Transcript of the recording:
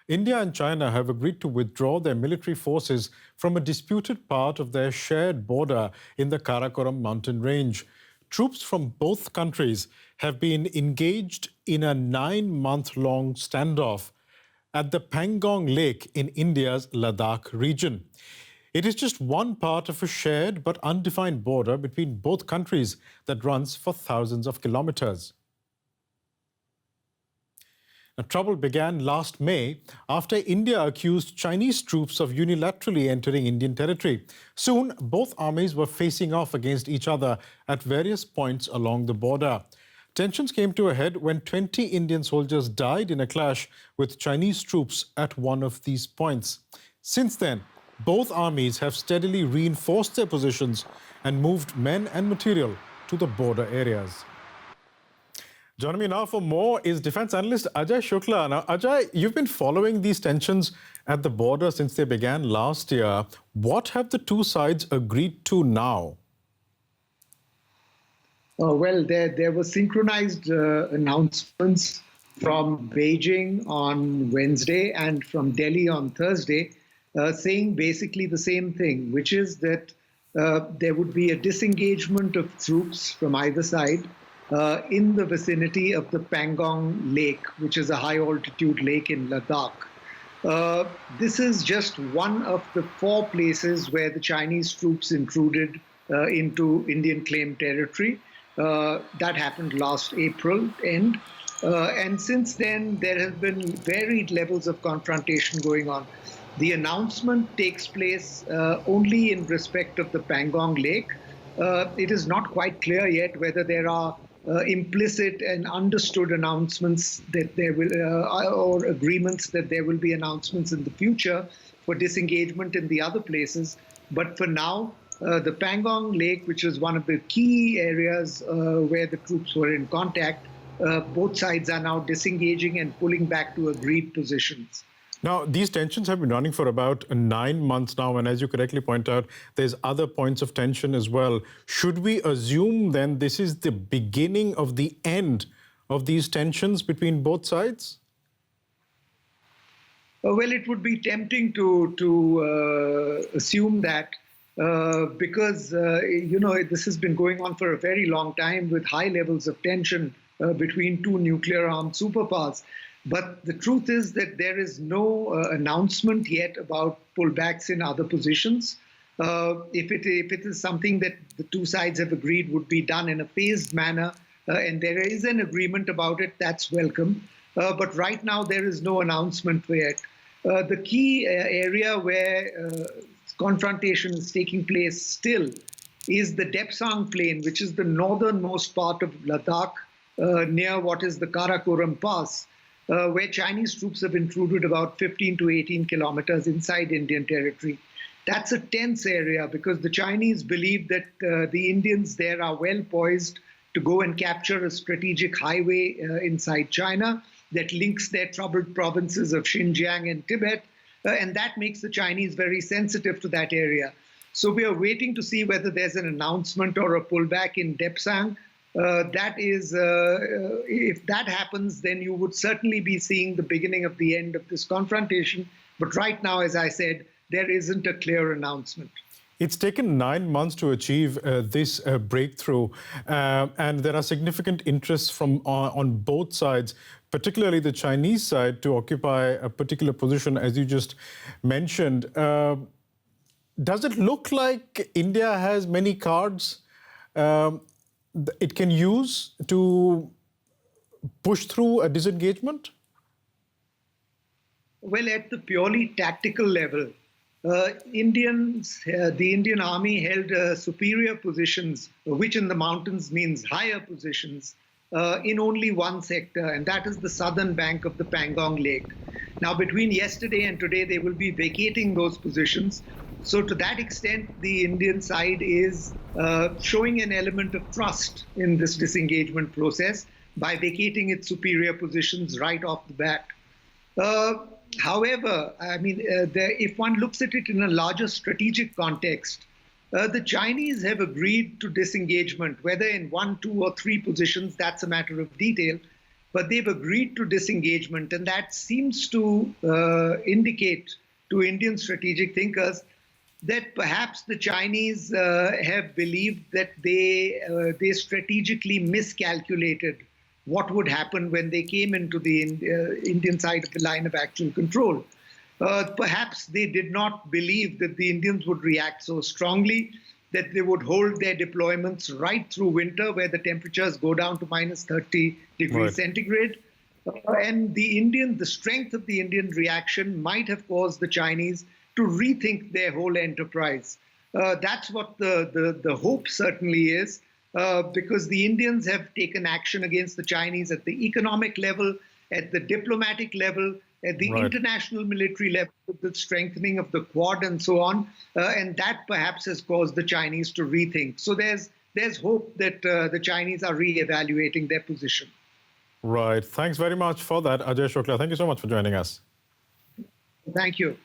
India and China have agreed to withdraw their military forces from a disputed part of their shared border in the Karakoram mountain range. Troops from both countries have been engaged in a 9-month-long standoff at the Pangong Lake in India's Ladakh region. It is just one part of a shared but undefined border between both countries that runs for thousands of kilometers. Now, trouble began last May after India accused Chinese troops of unilaterally entering Indian territory. Soon, both armies were facing off against each other at various points along the border. Tensions came to a head when 20 Indian soldiers died in a clash with Chinese troops at one of these points. Since then, both armies have steadily reinforced their positions and moved men and material to the border areas. Joining me now for more is defense analyst Ajay Shukla. Now, Ajay, you've been following these tensions at the border since they began last year. What have the two sides agreed to now? Well, there were synchronized announcements from Beijing on Wednesday and from Delhi on Thursday, saying basically the same thing, which is that there would be a disengagement of troops from either side in the vicinity of the Pangong Lake, which is a high-altitude lake in Ladakh. This is just one of the 4 places where the Chinese troops intruded into Indian claimed territory. That happened last April end. And since then, there have been varied levels of confrontation going on. The announcement takes place only in respect of the Pangong Lake. It is not quite clear yet whether there are implicit and understood announcements that there will, or agreements that there will be announcements in the future for disengagement in the other places. But for now, the Pangong Lake, which is one of the key areas where the troops were in contact, both sides are now disengaging and pulling back to agreed positions. Now, these tensions have been running for about 9 months now, and as you correctly point out, there's other points of tension as well. Should we assume then this is the beginning of the end of these tensions between both sides? Well, it would be tempting to assume that because, this has been going on for a very long time with high levels of tension between 2 nuclear-armed superpowers. But the truth is that there is no announcement yet about pullbacks in other positions. If it is something that the two sides have agreed would be done in a phased manner, and there is an agreement about it, that's welcome. But right now, there is no announcement yet. The key area where confrontation is taking place still is the Depsang Plain, which is the northernmost part of Ladakh, near what is the Karakoram Pass, where Chinese troops have intruded about 15 to 18 kilometers inside Indian territory. That's a tense area because the Chinese believe that the Indians there are well poised to go and capture a strategic highway inside China that links their troubled provinces of Xinjiang and Tibet, and that makes the Chinese very sensitive to that area. So we are waiting to see whether there's an announcement or a pullback in Depsang. If that happens, then you would certainly be seeing the beginning of the end of this confrontation. But right now, as I said, there isn't a clear announcement. It's taken 9 months to achieve this breakthrough, and there are significant interests on both sides, particularly the Chinese side, to occupy a particular position, as you just mentioned. Does it look like India has many cards it can use to push through a disengagement? Well, at the purely tactical level, the Indian army held superior positions, which in the mountains means higher positions, in only one sector, and that is the southern bank of the Pangong Lake. Now, between yesterday and today, they will be vacating those positions. So to that extent, the Indian side is showing an element of trust in this disengagement process by vacating its superior positions right off the bat. However, if one looks at it in a larger strategic context, the Chinese have agreed to disengagement, whether in 1, 2, or 3 positions, that's a matter of detail. but they've agreed to disengagement. And that seems to indicate to Indian strategic thinkers that perhaps the Chinese have believed that they strategically miscalculated what would happen when they came into the Indian side of the line of actual control. Perhaps they did not believe that the Indians would react so strongly, that they would hold their deployments right through winter, where the temperatures go down to minus 30 degrees centigrade. And the strength of the Indian reaction might have caused the Chinese to rethink their whole enterprise. That's what the hope certainly is, because the Indians have taken action against the Chinese at the economic level, at the diplomatic level, at the international military level, the strengthening of the Quad and so on, and that perhaps has caused the Chinese to rethink. So there's hope that the Chinese are re-evaluating their position. Right. Thanks very much for that, Ajay Shukla. Thank you so much for joining us. Thank you.